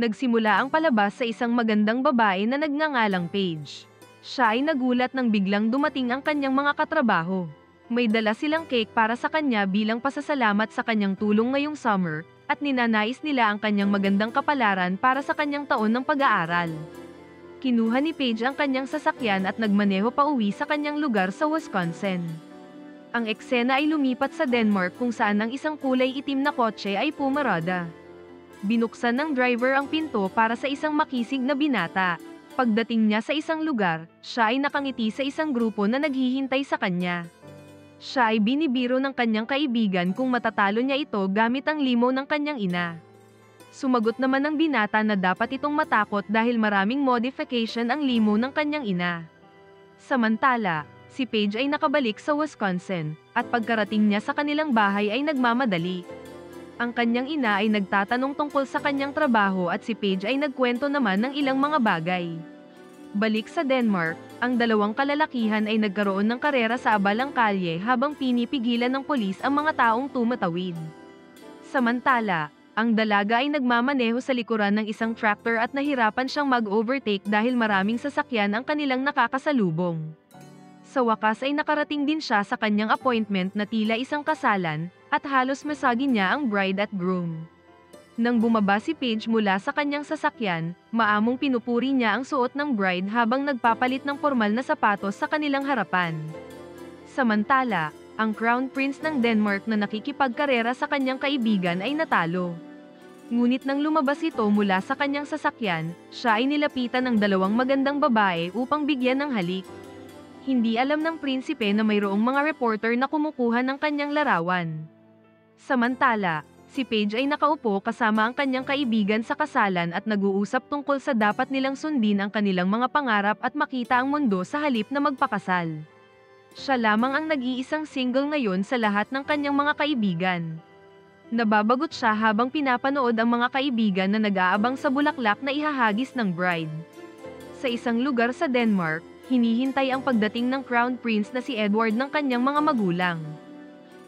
Nagsimula ang palabas sa isang magandang babae na nagngangalang Paige. Siya ay nagulat nang biglang dumating ang kanyang mga katrabaho. May dala silang cake para sa kanya bilang pasasalamat sa kanyang tulong ngayong summer, at ninanais nila ang kanyang magandang kapalaran para sa kanyang taon ng pag-aaral. Kinuha ni Paige ang kanyang sasakyan at nagmaneho pauwi sa kanyang lugar sa Wisconsin. Ang eksena ay lumipat sa Denmark kung saan ang isang kulay itim na kotse ay pumarada. Binuksan ng driver ang pinto para sa isang makisig na binata. Pagdating niya sa isang lugar, siya ay nakangiti sa isang grupo na naghihintay sa kanya. Siya ay binibiro ng kanyang kaibigan kung matatalo niya ito gamit ang limo ng kanyang ina. Sumagot naman ang binata na dapat itong matakot dahil maraming modification ang limo ng kanyang ina. Samantala, si Paige ay nakabalik sa Wisconsin, at pagkarating niya sa kanilang bahay ay nagmamadali. Ang kanyang ina ay nagtatanong tungkol sa kanyang trabaho at si Paige ay nagkwento naman ng ilang mga bagay. Balik sa Denmark, ang dalawang kalalakihan ay nagkaroon ng karera sa abalang kalye habang pinipigilan ng pulis ang mga taong tumatawid. Samantala, ang dalaga ay nagmamaneho sa likuran ng isang tractor at nahirapan siyang mag-overtake dahil maraming sasakyan ang kanilang nakakasalubong. Sa wakas ay nakarating din siya sa kanyang appointment na tila isang kasalan, at halos masagi niya ang bride at groom. Nang bumaba si Paige mula sa kanyang sasakyan, maamong pinupuri niya ang suot ng bride habang nagpapalit ng formal na sapatos sa kanilang harapan. Samantala, ang Crown Prince ng Denmark na nakikipagkarera sa kanyang kaibigan ay natalo. Ngunit nang lumabas ito mula sa kanyang sasakyan, siya ay nilapitan ng dalawang magandang babae upang bigyan ng halik. Hindi alam ng prinsipe na mayroong mga reporter na kumukuha ng kanyang larawan. Samantala, si Paige ay nakaupo kasama ang kanyang kaibigan sa kasalan at nag-uusap tungkol sa dapat nilang sundin ang kanilang mga pangarap at makita ang mundo sa halip na magpakasal. Siya lamang ang nag-iisang single ngayon sa lahat ng kanyang mga kaibigan. Nababagot siya habang pinapanood ang mga kaibigan na nag-aabang sa bulaklak na ihahagis ng bride. Sa isang lugar sa Denmark, hinihintay ang pagdating ng Crown Prince na si Edward ng kanyang mga magulang.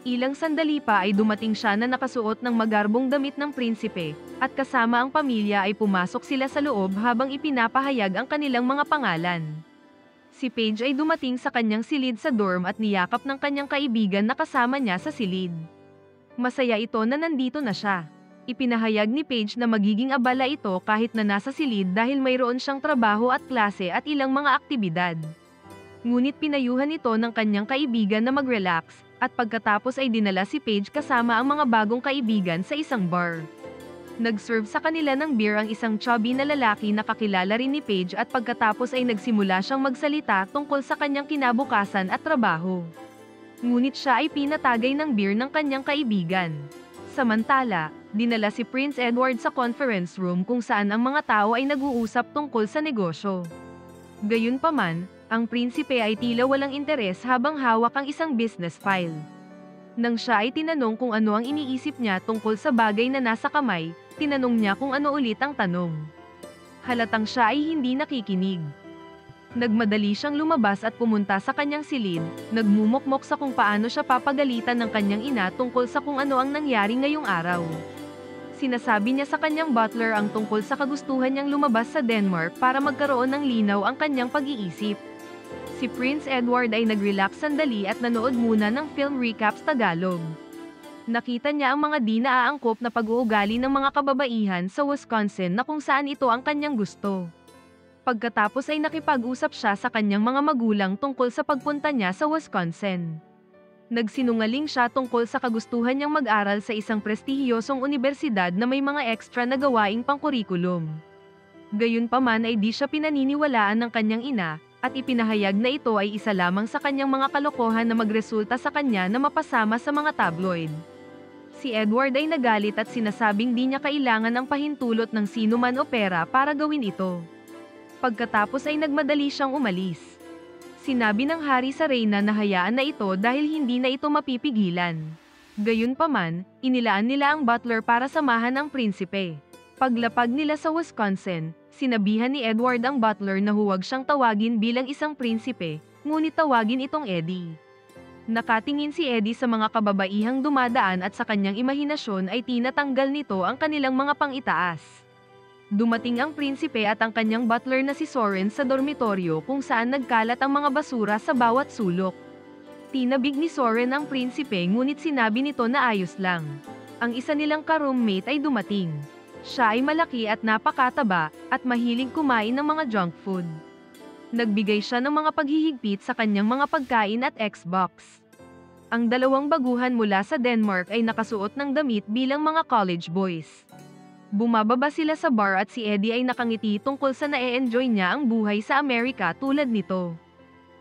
Ilang sandali pa ay dumating siya na nakasuot ng magarbong damit ng prinsipe, at kasama ang pamilya ay pumasok sila sa loob habang ipinapahayag ang kanilang mga pangalan. Si Paige ay dumating sa kanyang silid sa dorm at niyakap ng kanyang kaibigan na kasama niya sa silid. Masaya ito na nandito na siya. Ipinahayag ni Paige na magiging abala ito kahit na nasa silid dahil mayroon siyang trabaho at klase at ilang mga aktibidad. Ngunit pinayuhan ito ng kanyang kaibigan na mag-relax, at pagkatapos ay dinala si Paige kasama ang mga bagong kaibigan sa isang bar. Nag-serve sa kanila ng beer ang isang chubby na lalaki na kakilala rin ni Paige at pagkatapos ay nagsimula siyang magsalita tungkol sa kanyang kinabukasan at trabaho. Ngunit siya ay pinatagay ng beer ng kanyang kaibigan. Samantala, dinala si Prince Edward sa conference room kung saan ang mga tao ay nag-uusap tungkol sa negosyo. Gayunpaman, ang prinsipe ay tila walang interes habang hawak ang isang business file. Nang siya ay tinanong kung ano ang iniisip niya tungkol sa bagay na nasa kamay, tinanong niya kung ano ulit ang tanong. Halatang siya ay hindi nakikinig. Nagmadali siyang lumabas at pumunta sa kanyang silid, nagmumukmok sa kung paano siya papagalitan ng kanyang ina tungkol sa kung ano ang nangyari ngayong araw. Sinasabi niya sa kanyang butler ang tungkol sa kagustuhan niyang lumabas sa Denmark para magkaroon ng linaw ang kanyang pag-iisip. Si Prince Edward ay nag-relax sandali at nanood muna ng film recaps Tagalog. Nakita niya ang mga di naaangkop na pag-uugali ng mga kababaihan sa Wisconsin na kung saan ito ang kanyang gusto. Pagkatapos ay nakipag-usap siya sa kanyang mga magulang tungkol sa pagpunta niya sa Wisconsin. Nagsinungaling siya tungkol sa kagustuhan niyang mag-aral sa isang prestihiyosong unibersidad na may mga extra na gawaing pangkurikulum. Gayunpaman ay di siya pinaniniwalaan ng kanyang ina, at ipinahayag na ito ay isa lamang sa kanyang mga kalokohan na magresulta sa kanya na mapasama sa mga tabloid. Si Edward ay nagalit at sinasabing di niya kailangan ang pahintulot ng sino man o pera para gawin ito. Pagkatapos ay nagmadali siyang umalis. Sinabi ng hari sa reyna na hayaan na ito dahil hindi na ito mapipigilan. Gayunpaman, inilaan nila ang butler para samahan ang prinsipe. Paglapag nila sa Wisconsin, sinabihan ni Edward ang butler na huwag siyang tawagin bilang isang prinsipe, ngunit tawagin itong Eddie. Nakatingin si Eddie sa mga kababaihang dumadaan at sa kanyang imahinasyon ay tinatanggal nito ang kanilang mga pangitaas. Dumating ang prinsipe at ang kanyang butler na si Soren sa dormitoryo kung saan nagkalat ang mga basura sa bawat sulok. Tinabig ni Soren ang prinsipe ngunit sinabi nito na ayos lang. Ang isa nilang ka-roommate ay dumating. Siya ay malaki at napakataba at mahilig kumain ng mga junk food. Nagbigay siya ng mga paghihigpit sa kanyang mga pagkain at Xbox. Ang dalawang baguhan mula sa Denmark ay nakasuot ng damit bilang mga college boys. Bumababa sila sa bar at si Eddie ay nakangiti tungkol sa na-e-enjoy niya ang buhay sa Amerika tulad nito.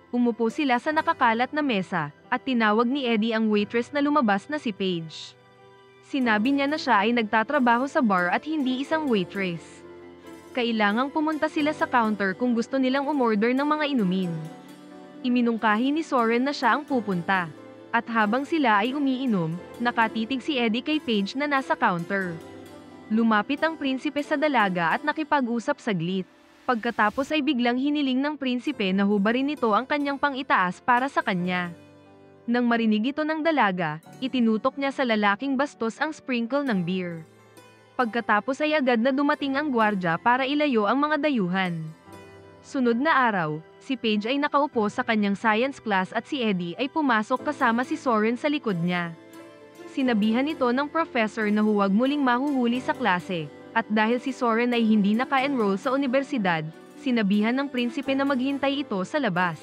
Umupo sila sa nakakalat na mesa, at tinawag ni Eddie ang waitress na lumabas na si Paige. Sinabi niya na siya ay nagtatrabaho sa bar at hindi isang waitress. Kailangang pumunta sila sa counter kung gusto nilang umorder ng mga inumin. Iminungkahi ni Soren na siya ang pupunta. At habang sila ay umiinom, nakatitig si Eddie kay Paige na nasa counter. Lumapit ang prinsipe sa dalaga at nakipag-usap saglit. Pagkatapos ay biglang hiniling ng prinsipe na hubarin nito ang kanyang pang-itaas para sa kanya. Nang marinig ito ng dalaga, itinutok niya sa lalaking bastos ang sprinkle ng beer. Pagkatapos ay agad na dumating ang gwardya para ilayo ang mga dayuhan. Sunod na araw, si Paige ay nakaupo sa kanyang science class at si Eddie ay pumasok kasama si Soren sa likod niya. Sinabihan ito ng professor na huwag muling mahuhuli sa klase, at dahil si Soren ay hindi naka-enroll sa universidad, sinabihan ng prinsipe na maghintay ito sa labas.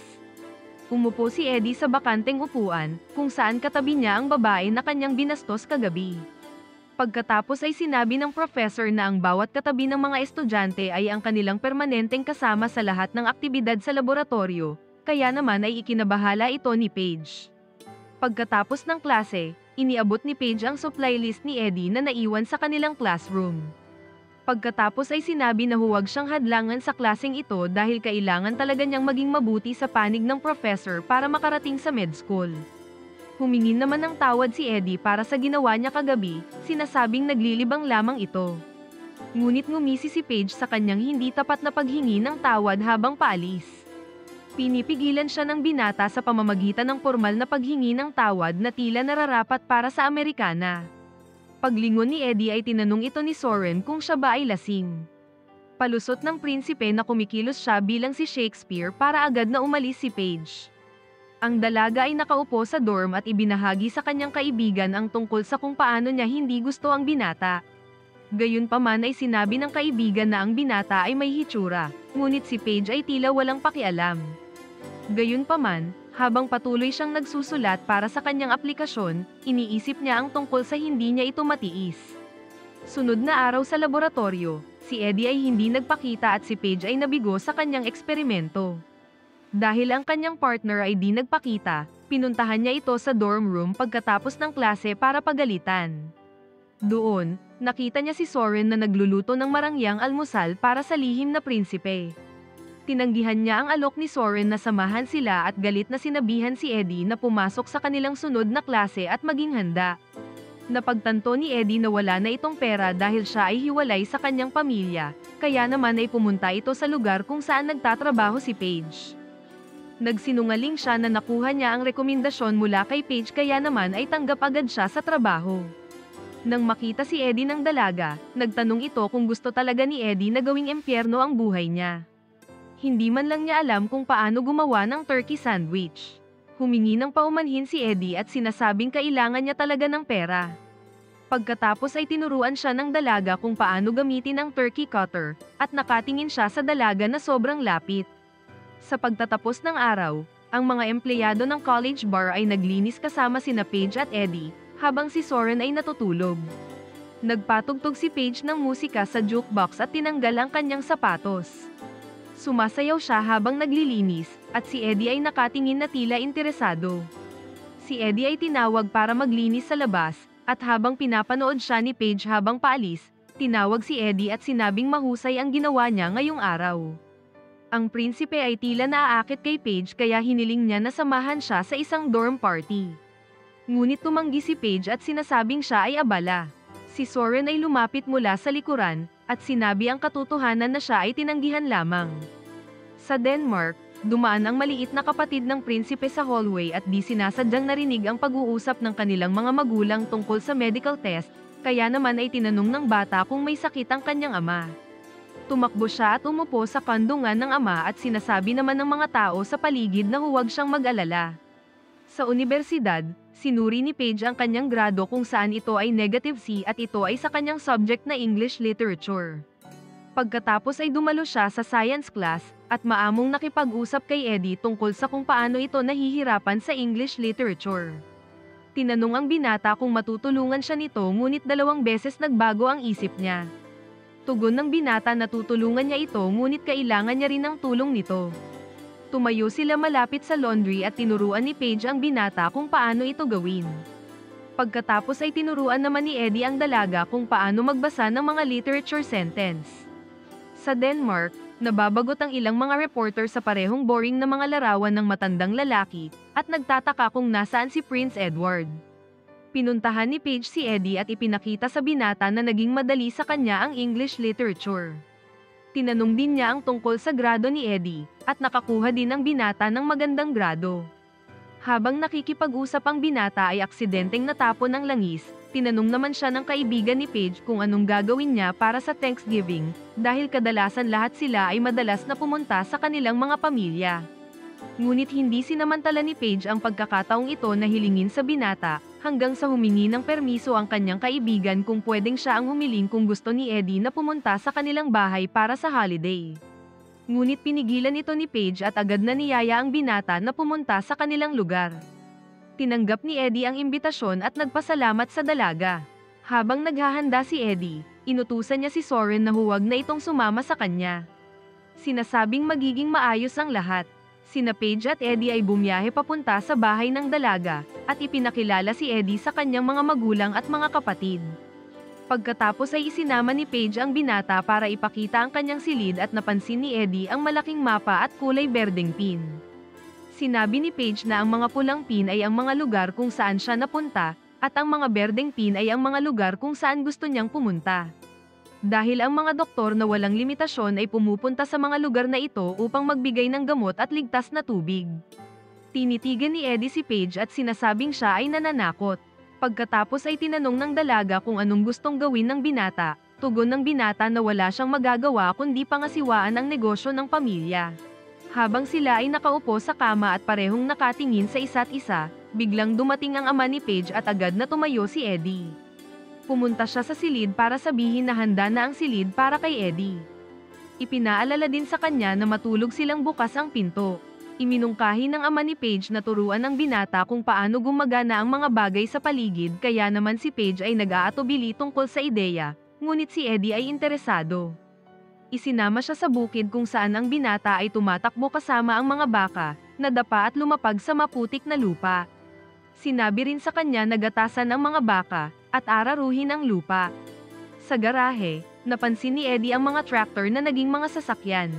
Umupo si Eddie sa bakanteng upuan, kung saan katabi niya ang babae na kanyang binastos kagabi. Pagkatapos ay sinabi ng professor na ang bawat katabi ng mga estudyante ay ang kanilang permanenteng kasama sa lahat ng aktibidad sa laboratorio, kaya naman ay ikinabahala ito ni Paige. Pagkatapos ng klase, iniabot ni Paige ang supply list ni Eddie na naiwan sa kanilang classroom. Pagkatapos ay sinabi na huwag siyang hadlangan sa klaseng ito dahil kailangan talaga niyang maging mabuti sa panig ng professor para makarating sa med school. Humingi naman ng tawad si Eddie para sa ginawa niya kagabi, sinasabing naglilibang lamang ito. Ngunit ngumisi si Paige sa kanyang hindi tapat na paghingi ng tawad habang paalis. Pinipigilan siya ng binata sa pamamagitan ng formal na paghingi ng tawad na tila nararapat para sa Amerikana. Paglingon ni Eddie ay tinanong ito ni Soren kung siya ba ay lasing. Palusot ng prinsipe na kumikilos siya bilang si Shakespeare para agad na umalis si Paige. Ang dalaga ay nakaupo sa dorm at ibinahagi sa kanyang kaibigan ang tungkol sa kung paano niya hindi gusto ang binata. Gayunpaman ay sinabi ng kaibigan na ang binata ay may hitsura, ngunit si Paige ay tila walang pakialam. Gayunpaman, habang patuloy siyang nagsusulat para sa kanyang aplikasyon, iniisip niya ang tungkol sa hindi niya ito matiis. Sunod na araw sa laboratorio, si Eddie ay hindi nagpakita at si Paige ay nabigo sa kanyang eksperimento. Dahil ang kanyang partner ay di nagpakita, pinuntahan niya ito sa dorm room pagkatapos ng klase para pagalitan. Doon, nakita niya si Soren na nagluluto ng marangyang almusal para sa lihim na prinsipe. Tinanggihan niya ang alok ni Soren na samahan sila at galit na sinabihan si Eddie na pumasok sa kanilang sunod na klase at maging handa. Napagtanto ni Eddie na wala na itong pera dahil siya ay hiwalay sa kanyang pamilya, kaya naman ay pumunta ito sa lugar kung saan nagtatrabaho si Paige. Nagsinungaling siya na nakuha niya ang rekomendasyon mula kay Paige kaya naman ay tanggap agad siya sa trabaho. Nang makita si Eddie ng dalaga, nagtanong ito kung gusto talaga ni Eddie na gawing impyerno ang buhay niya. Hindi man lang niya alam kung paano gumawa ng turkey sandwich. Humingi ng paumanhin si Eddie at sinasabing kailangan niya talaga ng pera. Pagkatapos ay tinuruan siya ng dalaga kung paano gamitin ang turkey cutter, at nakatingin siya sa dalaga na sobrang lapit. Sa pagtatapos ng araw, ang mga empleyado ng college bar ay naglinis kasama sina Paige at Eddie, habang si Soren ay natutulog. Nagpatugtog si Paige ng musika sa jukebox at tinanggal ang kanyang sapatos. Sumasayaw siya habang naglilinis, at si Eddie ay nakatingin na tila interesado. Si Eddie ay tinawag para maglinis sa labas, at habang pinapanood siya ni Paige habang paalis, tinawag si Eddie at sinabing mahusay ang ginawa niya ngayong araw. Ang prinsipe ay tila naaakit kay Paige kaya hiniling niya na samahan siya sa isang dorm party. Ngunit tumanggi si Paige at sinasabing siya ay abala. Si Soren ay lumapit mula sa likuran, at sinabi ang katotohanan na siya ay tinanggihan lamang. Sa Denmark, Dumaan ang maliit na kapatid ng prinsipe sa hallway at di sinasadyang narinig ang pag-uusap ng kanilang mga magulang tungkol sa medical test, kaya naman ay tinanong ng bata kung may sakit ang kanyang ama. Tumakbo siya at umupo sa kandungan ng ama at sinasabi naman ng mga tao sa paligid na huwag siyang mag-alala. Sa universidad, sinuri ni Paige ang kanyang grado kung saan ito ay negative C at ito ay sa kanyang subject na English Literature. Pagkatapos ay dumalo siya sa science class, at maamong nakipag-usap kay Eddie tungkol sa kung paano ito nahihirapan sa English Literature. Tinanong ang binata kung matutulungan siya nito ngunit 2 beses nagbago ang isip niya. Tugon ng binata na tutulungan niya ito ngunit kailangan niya rin ng tulong nito. Tumayo sila malapit sa laundry at tinuruan ni Paige ang binata kung paano ito gawin. Pagkatapos ay tinuruan naman ni Eddie ang dalaga kung paano magbasa ng mga literature sentence. Sa Denmark, nababagot ang ilang mga reporter sa parehong boring na mga larawan ng matandang lalaki, at nagtataka kung nasaan si Prince Edward. Pinuntahan ni Paige si Eddie at ipinakita sa binata na naging madali sa kanya ang English literature. Tinanong din niya ang tungkol sa grado ni Eddie, at nakakuha din ang binata ng magandang grado. Habang nakikipag-usap ang binata ay aksidenteng natapon ang langis, tinanong naman siya ng kaibigan ni Paige kung anong gagawin niya para sa Thanksgiving, dahil kadalasan lahat sila ay madalas na pumunta sa kanilang mga pamilya. Ngunit hindi sinamantala ni Paige ang pagkakataong ito na hilingin sa binata, hanggang sa humingi ng permiso ang kanyang kaibigan kung pwedeng siya ang humiling kung gusto ni Eddie na pumunta sa kanilang bahay para sa holiday. Ngunit pinigilan ito ni Paige at agad na niyaya ang binata na pumunta sa kanilang lugar. Tinanggap ni Eddie ang imbitasyon at nagpasalamat sa dalaga. Habang naghahanda si Eddie, inutusan niya si Soren na huwag na itong sumama sa kanya. Sinasabing magiging maayos ang lahat. Sina Paige at Eddie ay bumiyahe papunta sa bahay ng dalaga, at ipinakilala si Eddie sa kanyang mga magulang at mga kapatid. Pagkatapos ay isinama ni Paige ang binata para ipakita ang kanyang silid at napansin ni Eddie ang malaking mapa at kulay berdeng pin. Sinabi ni Paige na ang mga pulang pin ay ang mga lugar kung saan siya napunta, at ang mga berdeng pin ay ang mga lugar kung saan gusto niyang pumunta. Dahil ang mga doktor na walang limitasyon ay pumupunta sa mga lugar na ito upang magbigay ng gamot at ligtas na tubig. Tinitigan ni Eddie si Paige at sinasabing siya ay nananakot. Pagkatapos ay tinanong ng dalaga kung anong gustong gawin ng binata, tugon ng binata na wala siyang magagawa kundi pangasiwaan ang negosyo ng pamilya. Habang sila ay nakaupo sa kama at parehong nakatingin sa isa't isa, biglang dumating ang ama ni Paige at agad na tumayo si Eddie. Pumunta siya sa silid para sabihin na handa na ang silid para kay Eddie. Ipinaalala din sa kanya na matulog silang bukas ang pinto. Iminungkahi ng ama ni Paige na turuan ng binata kung paano gumagana ang mga bagay sa paligid kaya naman si Paige ay nag-aatubili tungkol sa ideya, ngunit si Eddie ay interesado. Isinama siya sa bukid kung saan ang binata ay tumatakbo kasama ang mga baka, nadapa at lumapag sa maputik na lupa. Sinabi rin sa kanya na gatasan ang mga baka, at araruhin ang lupa. Sa garahe, napansin ni Eddie ang mga tractor na naging mga sasakyan.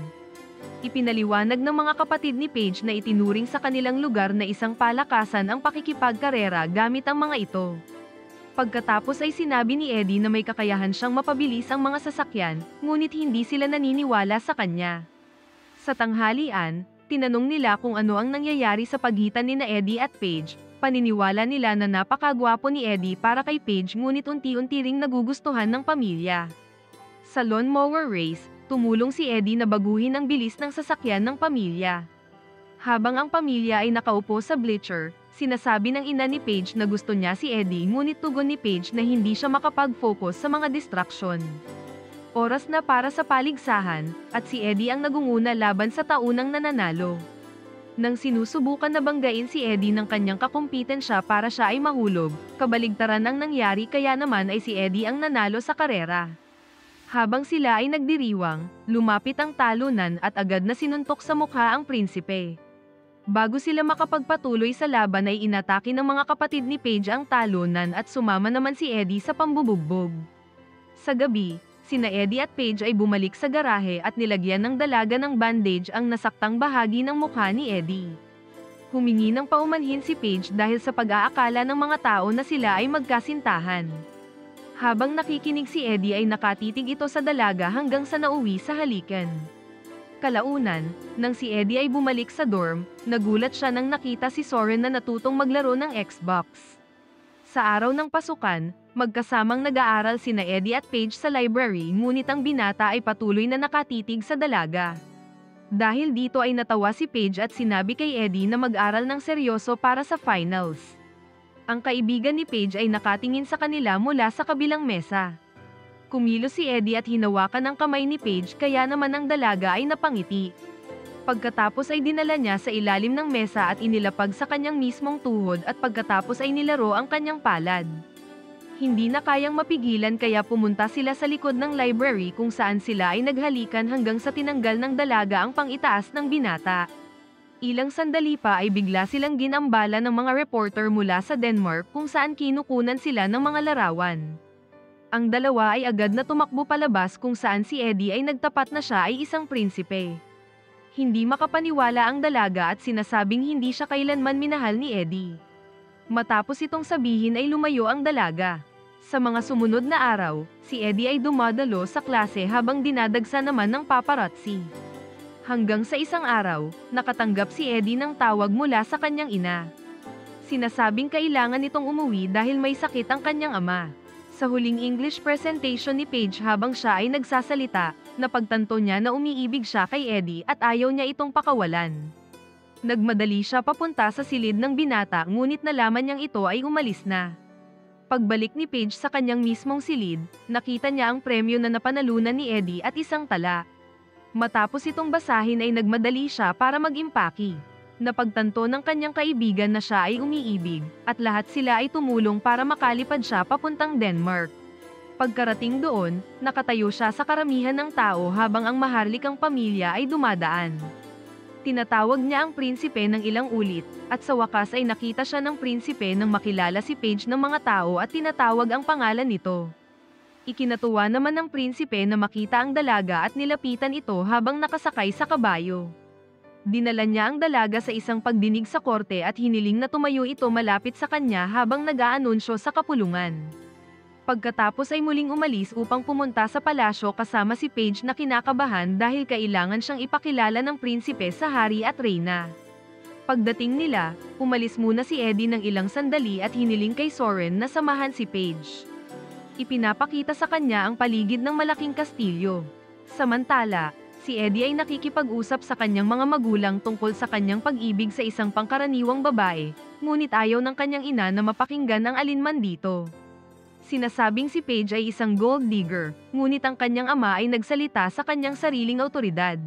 Ipinaliwanag ng mga kapatid ni Paige na itinuring sa kanilang lugar na isang palakasan ang pakikipagkarera gamit ang mga ito. Pagkatapos ay sinabi ni Eddie na may kakayahan siyang mapabilis ang mga sasakyan, ngunit hindi sila naniniwala sa kanya. Sa tanghalian, tinanong nila kung ano ang nangyayari sa pagitan ni Eddie at Paige. Paniniwala nila na napakagwapo ni Eddie para kay Paige ngunit unti-unti ring nagugustuhan ng pamilya. Sa lawnmower race, tumulong si Eddie na baguhin ang bilis ng sasakyan ng pamilya. Habang ang pamilya ay nakaupo sa bleacher, sinasabi ng ina ni Paige na gusto niya si Eddie ngunit tugon ni Paige na hindi siya makapag-focus sa mga distraction. Oras na para sa paligsahan, at si Eddie ang nagunguna laban sa taunang nananalo. Nang sinusubukan na banggain si Eddie ng kanyang kakumpitensya para siya ay mahulog, kabaligtaran ang nangyari kaya naman ay si Eddie ang nanalo sa karera. Habang sila ay nagdiriwang, lumapit ang talunan at agad na sinuntok sa mukha ang prinsipe. Bago sila makapagpatuloy sa laban ay inatake ng mga kapatid ni Paige ang talunan at sumama naman si Eddie sa pambubugbog. Sa gabi, sina Eddie at Paige ay bumalik sa garahe at nilagyan ng dalaga ng bandage ang nasaktang bahagi ng mukha ni Eddie. Humingi ng paumanhin si Paige dahil sa pag-aakala ng mga tao na sila ay magkasintahan. Habang nakikinig si Eddie ay nakatitig ito sa dalaga hanggang sa nauwi sa halikan. Kalaunan, nang si Eddie ay bumalik sa dorm, nagulat siya nang nakita si Soren na natutong maglaro ng Xbox. Sa araw ng pasukan, magkasamang nag-aaral sina Eddie at Paige sa library, ngunit ang binata ay patuloy na nakatitig sa dalaga. Dahil dito ay natawa si Paige at sinabi kay Eddie na mag-aral ng seryoso para sa finals. Ang kaibigan ni Paige ay nakatingin sa kanila mula sa kabilang mesa. Kumilos si Eddie at hinawakan ang kamay ni Paige, kaya naman ang dalaga ay napangiti. Pagkatapos ay dinala niya sa ilalim ng mesa at inilapag sa kanyang mismong tuhod at pagkatapos ay nilaro ang kanyang palad. Hindi na kayang mapigilan kaya pumunta sila sa likod ng library kung saan sila ay naghalikan hanggang sa tinanggal ng dalaga ang pang-itaas ng binata. Ilang sandali pa ay bigla silang ginambala ng mga reporter mula sa Denmark kung saan kinukunan sila ng mga larawan. Ang dalawa ay agad na tumakbo palabas kung saan si Eddie ay nagtapat na siya ay isang prinsipe. Hindi makapaniwala ang dalaga at sinasabing hindi siya kailanman minahal ni Eddie. Matapos itong sabihin ay lumayo ang dalaga. Sa mga sumunod na araw, si Eddie ay dumadalo sa klase habang dinadagsa naman ng paparazzi. Hanggang sa isang araw, nakatanggap si Eddie ng tawag mula sa kanyang ina. Sinasabing kailangan itong umuwi dahil may sakit ang kanyang ama. Sa huling English presentation ni Paige habang siya ay nagsasalita, napagtanto niya na umiibig siya kay Eddie at ayaw niya itong pakawalan. Nagmadali siya papunta sa silid ng binata, ngunit nalaman niyang ito ay umalis na. Pagbalik ni Paige sa kanyang mismong silid, nakita niya ang premyo na napanalunan ni Eddie at isang tala. Matapos itong basahin ay nagmadali siya para mag-impake. Napagtanto ng kanyang kaibigan na siya ay umiibig, at lahat sila ay tumulong para makalipad siya papuntang Denmark. Pagkarating doon, nakatayo siya sa karamihan ng tao habang ang maharlikang pamilya ay dumadaan. Tinatawag niya ang prinsipe ng ilang ulit, at sa wakas ay nakita siya ng prinsipe nang makilala si Paige ng mga tao at tinatawag ang pangalan nito. Ikinatuwa naman ng prinsipe na makita ang dalaga at nilapitan ito habang nakasakay sa kabayo. Dinala niya ang dalaga sa isang pagdinig sa korte at hiniling na tumayo ito malapit sa kanya habang nag-aanunsyo sa kapulungan. Pagkatapos ay muling umalis upang pumunta sa palasyo kasama si Paige na kinakabahan dahil kailangan siyang ipakilala ng prinsipe sa hari at reyna. Pagdating nila, umalis muna si Eddie ng ilang sandali at hiniling kay Soren na samahan si Paige. Ipinapakita sa kanya ang paligid ng malaking kastilyo. Samantala, si Eddie ay nakikipag-usap sa kanyang mga magulang tungkol sa kanyang pag-ibig sa isang pangkaraniwang babae, ngunit ayaw ng kanyang ina na mapakinggan ang alinman dito. Sinasabing si Paige ay isang gold digger, ngunit ang kanyang ama ay nagsalita sa kanyang sariling awtoridad.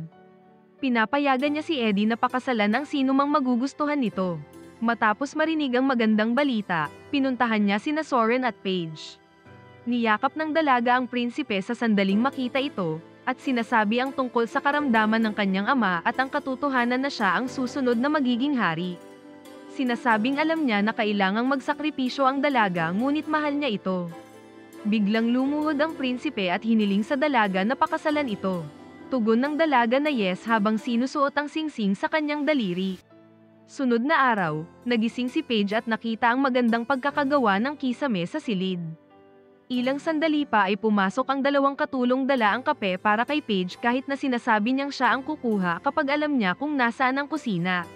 Pinapayagan niya si Eddie na pakasalan ang sinumang magugustuhan nito. Matapos marinig ang magandang balita, pinuntahan niya sina Soren at Paige. Niyakap ng dalaga ang prinsipe sa sandaling makita ito, at sinasabi ang tungkol sa karamdaman ng kanyang ama at ang katotohanan na siya ang susunod na magiging hari. Sinasabing alam niya na kailangang magsakripisyo ang dalaga, ngunit mahal niya ito. Biglang lumuhod ang prinsipe at hiniling sa dalaga na pakasalan ito. Tugon ng dalaga na yes habang sinusuot ang singsing sa kanyang daliri. Sunod na araw, nagising si Paige at nakita ang magandang pagkakagawa ng kisame sa silid. Ilang sandali pa ay pumasok ang dalawang katulong dala ang kape para kay Paige kahit na sinasabi niyang siya ang kukuha kapag alam niya kung nasaan ang kusina.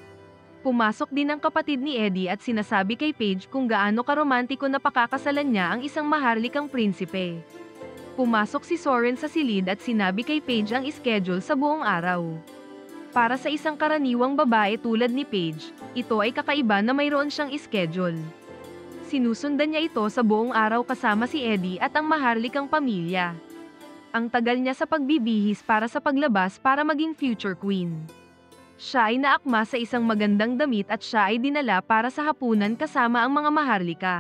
Pumasok din ang kapatid ni Eddie at sinasabi kay Paige kung gaano karomantiko na pakakasalan niya ang isang maharlikang prinsipe. Pumasok si Soren sa silid at sinabi kay Paige ang schedule sa buong araw. Para sa isang karaniwang babae tulad ni Paige, ito ay kakaiba na mayroon siyang schedule. Sinusundan niya ito sa buong araw kasama si Eddie at ang maharlikang pamilya. Ang tagal niya sa pagbibihis para sa paglabas para maging future queen. Siya ay naakma sa isang magandang damit at siya ay dinala para sa hapunan kasama ang mga maharlika.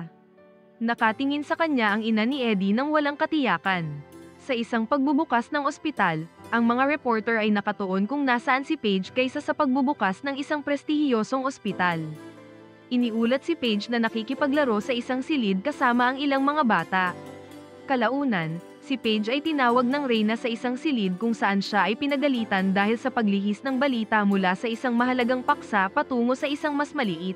Nakatingin sa kanya ang ina ni Eddie nang walang katiyakan. Sa isang pagbubukas ng ospital, ang mga reporter ay nakatuon kung nasaan si Paige kaysa sa pagbubukas ng isang prestihiyosong ospital. Iniulat si Paige na nakikipaglaro sa isang silid kasama ang ilang mga bata. Kalaunan, si Paige ay tinawag ng reyna sa isang silid kung saan siya ay pinagalitan dahil sa paglihis ng balita mula sa isang mahalagang paksa patungo sa isang mas maliit.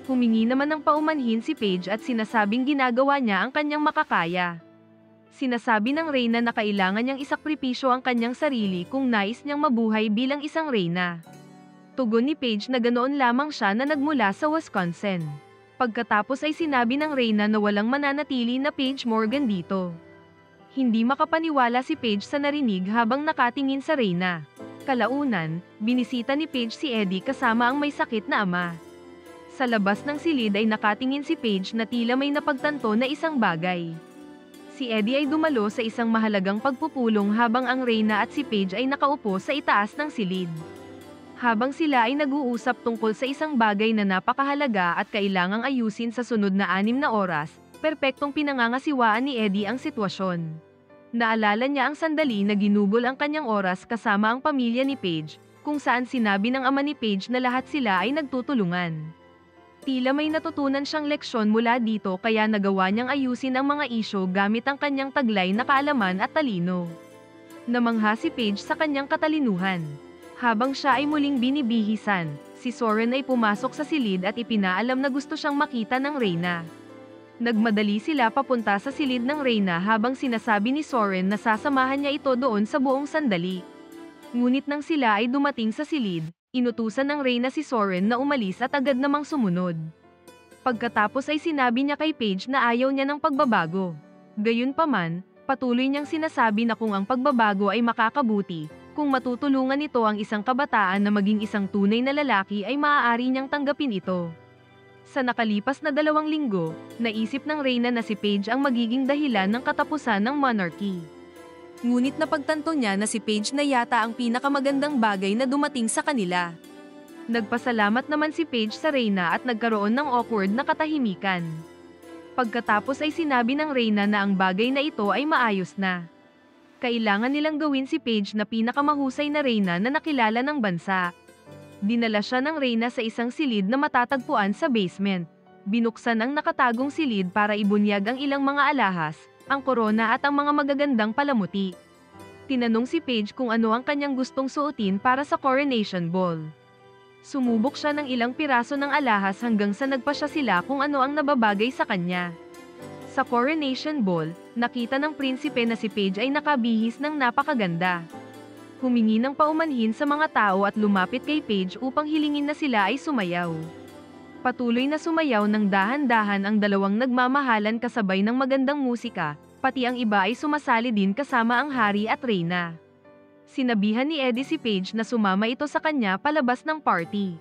Humingi naman ng paumanhin si Paige at sinasabing ginagawa niya ang kanyang makakaya. Sinasabi ng reyna na kailangan niyang isakripisyo ang kanyang sarili kung nais niyang mabuhay bilang isang reyna. Tugon ni Paige na ganoon lamang siya na nagmula sa Wisconsin. Pagkatapos ay sinabi ng reyna na walang mananatili na Paige Morgan dito. Hindi makapaniwala si Paige sa narinig habang nakatingin sa reyna. Kalaunan, binisita ni Paige si Eddie kasama ang may sakit na ama. Sa labas ng silid ay nakatingin si Paige na tila may napagtanto na isang bagay. Si Eddie ay dumalo sa isang mahalagang pagpupulong habang ang reyna at si Paige ay nakaupo sa itaas ng silid. Habang sila ay nag-uusap tungkol sa isang bagay na napakahalaga at kailangang ayusin sa sunod na 6 na oras, perpektong pinangangasiwaan ni Eddie ang sitwasyon. Naalala niya ang sandali na ginugol ang kanyang oras kasama ang pamilya ni Paige, kung saan sinabi ng ama ni Paige na lahat sila ay nagtutulungan. Tila may natutunan siyang leksyon mula dito kaya nagawa niyang ayusin ang mga isyu gamit ang kanyang taglay na kaalaman at talino. Namangha si Paige sa kanyang katalinuhan. Habang siya ay muling binibihisan, si Soren ay pumasok sa silid at ipinaalam na gusto siyang makita ng reyna. Nagmadali sila papunta sa silid ng reyna habang sinasabi ni Soren na sasamahan niya ito doon sa buong sandali. Ngunit nang sila ay dumating sa silid, inutusan ng reyna si Soren na umalis at agad namang sumunod. Pagkatapos ay sinabi niya kay Paige na ayaw niya ng pagbabago. Gayunpaman, patuloy niyang sinasabi na kung ang pagbabago ay makakabuti, kung matutulungan nito ang isang kabataan na maging isang tunay na lalaki ay maaari niyang tanggapin ito. Sa nakalipas na 2 linggo, naisip ng reyna na si Paige ang magiging dahilan ng katapusan ng monarchy. Ngunit napagtanto niya na si Paige na yata ang pinakamagandang bagay na dumating sa kanila. Nagpasalamat naman si Paige sa reyna at nagkaroon ng awkward na katahimikan. Pagkatapos ay sinabi ng reyna na ang bagay na ito ay maayos na. Kailangan nilang gawin si Paige na pinakamahusay na reyna na nakilala ng bansa. Dinala siya ng reyna sa isang silid na matatagpuan sa basement. Binuksan ang nakatagong silid para ibunyag ang ilang mga alahas, ang korona at ang mga magagandang palamuti. Tinanong si Paige kung ano ang kanyang gustong suotin para sa coronation ball. Sumubok siya ng ilang piraso ng alahas hanggang sa nagpasya sila kung ano ang nababagay sa kanya. Sa coronation ball, nakita ng prinsipe na si Paige ay nakabihis ng napakaganda. Humingi ng paumanhin sa mga tao at lumapit kay Paige upang hilingin na sila ay sumayaw. Patuloy na sumayaw ng dahan-dahan ang dalawang nagmamahalan kasabay ng magandang musika, pati ang iba ay sumasali din kasama ang hari at reyna. Sinabihan ni Eddie si Paige na sumama ito sa kanya palabas ng party.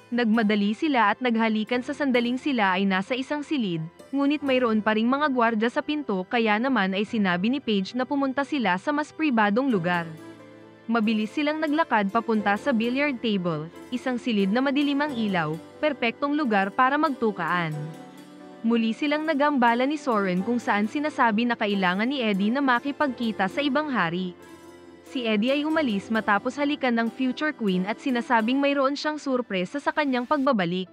Nagmadali sila at naghalikan sa sandaling sila ay nasa isang silid, ngunit mayroon pa ring mga gwardya sa pinto kaya naman ay sinabi ni Paige na pumunta sila sa mas pribadong lugar. Mabilis silang naglakad papunta sa billiard table, isang silid na madilim ang ilaw, perpektong lugar para magtukaan. Muli silang nagambala ni Soren kung saan sinasabi na kailangan ni Eddie na makipagkita sa ibang hari. Si Eddie ay umalis matapos halikan ng future queen at sinasabing mayroon siyang surpresa sa kanyang pagbabalik.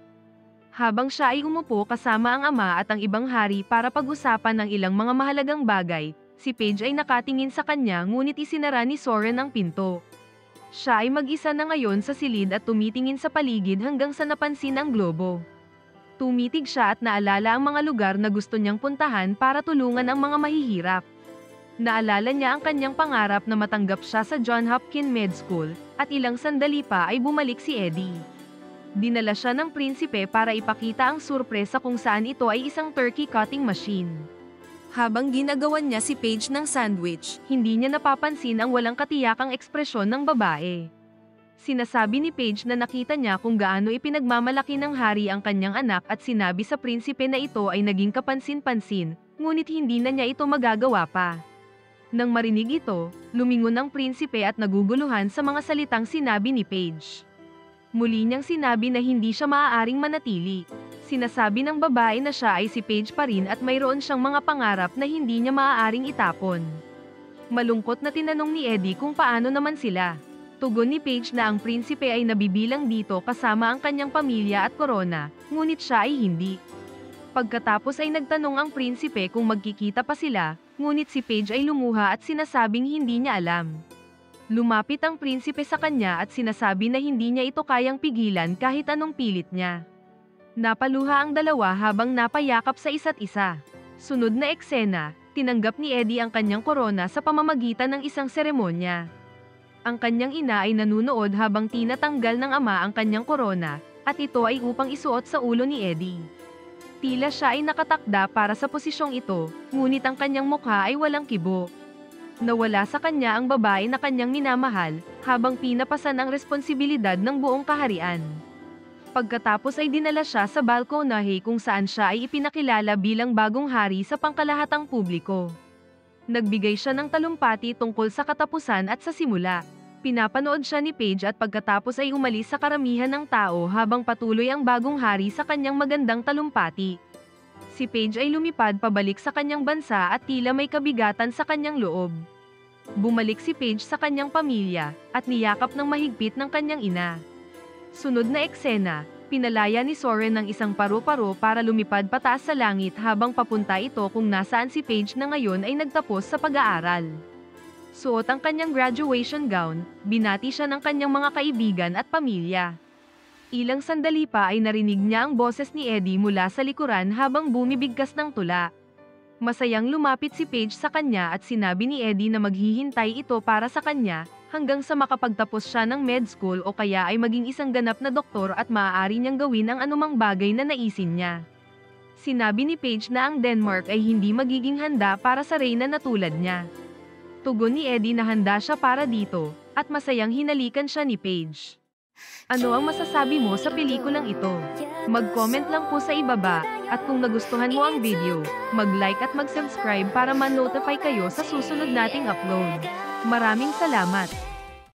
Habang siya ay umupo kasama ang ama at ang ibang hari para pag-usapan ng ilang mga mahalagang bagay, si Paige ay nakatingin sa kanya ngunit isinara ni Soren ang pinto. Siya ay mag-isa na ngayon sa silid at tumitingin sa paligid hanggang sa napansin ang globo. Tumitig siya at naalala ang mga lugar na gusto niyang puntahan para tulungan ang mga mahihirap. Naalala niya ang kanyang pangarap na matanggap siya sa Johns Hopkins Med School, at ilang sandali pa ay bumalik si Eddie. Dinala siya ng prinsipe para ipakita ang surpresa kung saan ito ay isang turkey cutting machine. Habang ginagawan niya si Paige ng sandwich, hindi niya napapansin ang walang katiyakang ekspresyon ng babae. Sinasabi ni Paige na nakita niya kung gaano ipinagmamalaki ng hari ang kanyang anak at sinabi sa prinsipe na ito ay naging kapansin-pansin, ngunit hindi na niya ito magagawa pa. Nang marinig ito, lumingon ang prinsipe at naguguluhan sa mga salitang sinabi ni Paige. Muli niyang sinabi na hindi siya maaaring manatili. Sinasabi ng babae na siya ay si Paige pa rin at mayroon siyang mga pangarap na hindi niya maaaring itapon. Malungkot na tinanong ni Eddie kung paano naman sila. Tugon ni Paige na ang prinsipe ay nabibilang dito kasama ang kanyang pamilya at korona, ngunit siya ay hindi. Pagkatapos ay nagtanong ang prinsipe kung magkikita pa sila, ngunit si Paige ay lumuha at sinasabing hindi niya alam. Lumapit ang prinsipe sa kanya at sinasabi na hindi niya ito kayang pigilan kahit anong pilit niya. Napaluha ang dalawa habang napayakap sa isa't isa. Sunod na eksena, Tinanggap ni Eddie ang kanyang korona sa pamamagitan ng isang seremonya. Ang kanyang ina ay nanunood habang tinatanggal ng ama ang kanyang korona, at ito ay upang isuot sa ulo ni Eddie. Tila siya ay nakatakda para sa posisyong ito, ngunit ang kanyang mukha ay walang kibo. Nawala sa kanya ang babae na kanyang minamahal, habang pinapasan ang responsibilidad ng buong kaharian. Pagkatapos ay dinala siya sa balkonahe kung saan siya ay ipinakilala bilang bagong hari sa pangkalahatang publiko. Nagbigay siya ng talumpati tungkol sa katapusan at sa simula. Pinapanood siya ni Paige at pagkatapos ay umalis sa karamihan ng tao habang patuloy ang bagong hari sa kanyang magandang talumpati. Si Paige ay lumipad pabalik sa kanyang bansa at tila may kabigatan sa kanyang loob. Bumalik si Paige sa kanyang pamilya, at niyakap ng mahigpit ng kanyang ina. Sunod na eksena, pinalaya ni Soren ng isang paru-paro para lumipad pataas sa langit habang papunta ito kung nasaan si Paige na ngayon ay nagtapos sa pag-aaral. Suot ang kanyang graduation gown, binati siya ng kanyang mga kaibigan at pamilya. Ilang sandali pa ay narinig niya ang boses ni Eddie mula sa likuran habang bumibigkas ng tula. Masayang lumapit si Paige sa kanya at sinabi ni Eddie na maghihintay ito para sa kanya, hanggang sa makapagtapos siya ng med school o kaya ay maging isang ganap na doktor at maaari niyang gawin ang anumang bagay na naisin niya. Sinabi ni Paige na ang Denmark ay hindi magiging handa para sa reyna na tulad niya. Tugon ni Eddie na handa siya para dito, at masayang hinalikan siya ni Paige. Ano ang masasabi mo sa pelikulang ito? Mag-comment lang po sa ibaba, at kung nagustuhan mo ang video, mag-like at mag-subscribe para ma-notify kayo sa susunod nating upload. Maraming salamat!